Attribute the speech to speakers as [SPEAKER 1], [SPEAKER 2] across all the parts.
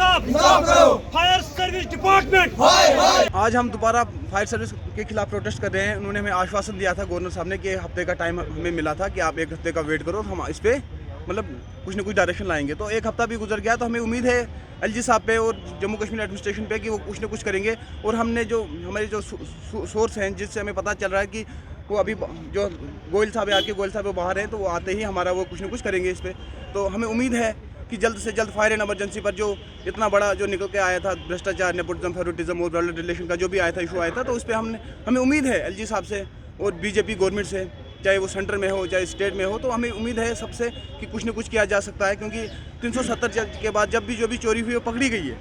[SPEAKER 1] साहब, fire service department.
[SPEAKER 2] आज हम दोबारा फायर सर्विस के खिलाफ प्रोटेस्ट कर रहे हैं। उन्होंने हमें आश्वासन दिया था गवर्नर साहब ने कि हफ्ते का टाइम हमें मिला था कि आप एक हफ्ते का वेट करो, हम इस पर मतलब कुछ ना कुछ डायरेक्शन लाएंगे। तो एक हफ्ता भी गुजर गया, तो हमें उम्मीद है एलजी साहब पे और जम्मू कश्मीर एडमिनिस्ट्रेशन पे कि वो कुछ ना कुछ करेंगे। और हमने जो हमारे जो सोर्स हैं जिससे हमें पता चल रहा है कि वो अभी जो गोयल साहब वो बाहर हैं, तो वो आते ही हमारा वो कुछ ना कुछ करेंगे इस पर। तो हमें उम्मीद है कि जल्द से जल्द फायर एंड इमरजेंसी पर जो इतना बड़ा जो निकल के आया था भ्रष्टाचार, नेपोटिज्म, फेवरेटिज्म और ब्लड रिलेशन का जो भी आया था, इशू आया था, तो उस पर हमें उम्मीद है एलजी साहब से और बीजेपी गवर्नमेंट से, चाहे वो सेंटर में हो चाहे स्टेट में हो, तो हमें उम्मीद है सबसे कि कुछ न कुछ किया जा सकता है। क्योंकि 370 के बाद जब भी चोरी हुई वो पकड़ी गई है,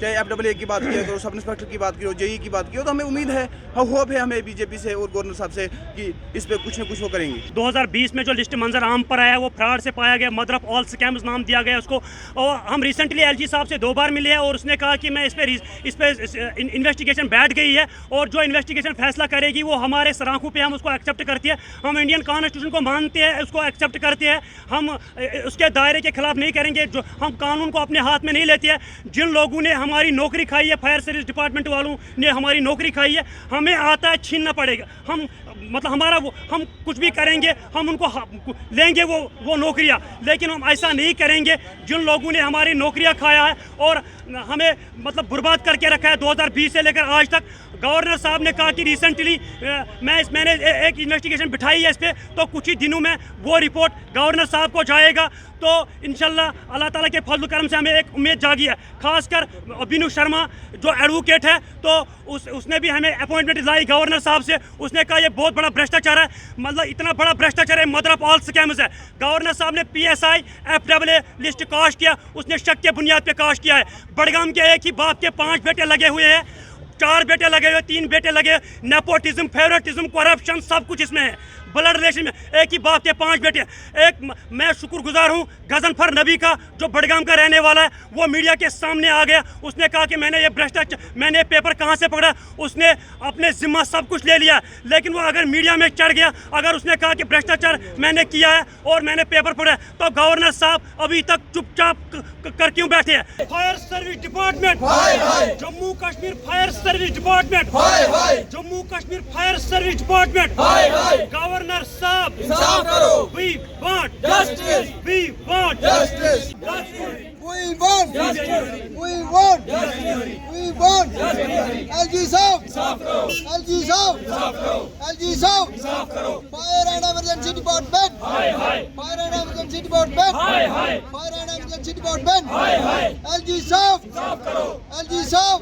[SPEAKER 2] चाहे FAA की बात की हो, सब इंस्पेक्टर की बात की हो, JE की बात की हो, तो हमें उम्मीद है, होप है हमें बीजेपी से और गवर्नर साहब से कि इस पे कुछ न कुछ वो करेंगे।
[SPEAKER 1] 2020 में जो लिस्ट मंजर आम पर आया वो फ्रॉड से पाया गया, मदर ऑफ ऑल स्कैम्स नाम दिया गया उसको। और हम रिसेंटली LG साहब से 2 बार मिले हैं और उसने कहा कि मैं इस पे इन्वेस्टिगेशन बैठ गई है और जो इन्वेस्टिगेशन फैसला करेगी वो हमारे सराखों पे हम उसको एक्सेप्ट करती है। हम इंडियन कॉन्स्टिट्यूशन को मानते हैं, उसको एक्सेप्ट करते हैं, हम उसके दायरे के खिलाफ नहीं करेंगे, जो हम कानून को अपने हाथ में नहीं लेते हैं। जिन लोगों ने हमारी नौकरी खाई है, फायर सर्विस डिपार्टमेंट वालों ने हमारी नौकरी खाई है, हमें आता है छीनना पड़ेगा। हम मतलब हमारा वो हम कुछ भी करेंगे, हम उनको लेंगे वो नौकरियां, लेकिन हम ऐसा नहीं करेंगे। जिन लोगों ने हमारी नौकरियां खाया है और हमें मतलब बर्बाद करके रखा है 2020 से लेकर आज तक। गवर्नर साहब ने कहा कि रिसेंटली मैंने एक इन्वेस्टिगेशन बिठाई है इस पर, तो कुछ ही दिनों में वो रिपोर्ट गवर्नर साहब को जाएगा। तो इंशाल्लाह अल्लाह ताला के फजल करम से हमें एक उम्मीद जागी है। खासकर अभिनव शर्मा जो एडवोकेट है, तो उसने भी हमें अपॉइंटमेंट दिलाई गवर्नर साहब से। उसने कहा ये बहुत बड़ा भ्रष्टाचार है, मतलब इतना बड़ा भ्रष्टाचार है, मदर ऑफ ऑल स्कैम्स है। गवर्नर साहब ने PSI FAA लिस्ट काश किया, उसने शक के बुनियाद पे काश किया है। बड़गाम के एक ही बाप के 5 बेटे लगे हुए हैं, 4 बेटे लगे हुए, 3 बेटे लगे। नेपोटिज्म, फेवरेटिज्म, करप्शन सब कुछ इसमें है। ब्लड रिलेशन में एक ही बाप के 5 बेटे। एक मैं शुक्रगुजार हूँ गजनफर नबी का, जो बड़गाम का रहने वाला है, वो मीडिया के सामने आ गया। उसने कहा कि मैंने ये भ्रष्टाचार, मैंने पेपर कहाँ से पकड़ा, उसने अपने जिम्मा सब कुछ ले लिया। लेकिन वो अगर मीडिया में चढ़ गया, अगर उसने कहा कि भ्रष्टाचार मैंने किया है और मैंने पेपर पढ़ा, तो गवर्नर साहब अभी तक चुपचाप कर क्यों बैठे हैं? Fire service department, Jammu Kashmir fire service department, Jammu Kashmir fire service department, governor साहब, we want justice, we want justice,
[SPEAKER 3] we want justice, we want justice, we want justice। LG साहब, LG साहब, LG साहब, fire and emergency department, fire and emergency department, fire and emergency department, LG साहब, LG साहब,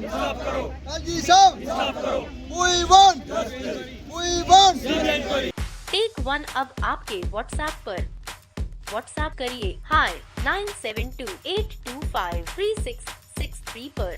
[SPEAKER 3] LG साहब, we want justice, we want।
[SPEAKER 4] Take one अब आपके WhatsApp पर। WhatsApp करिए hi 9728253663 पर।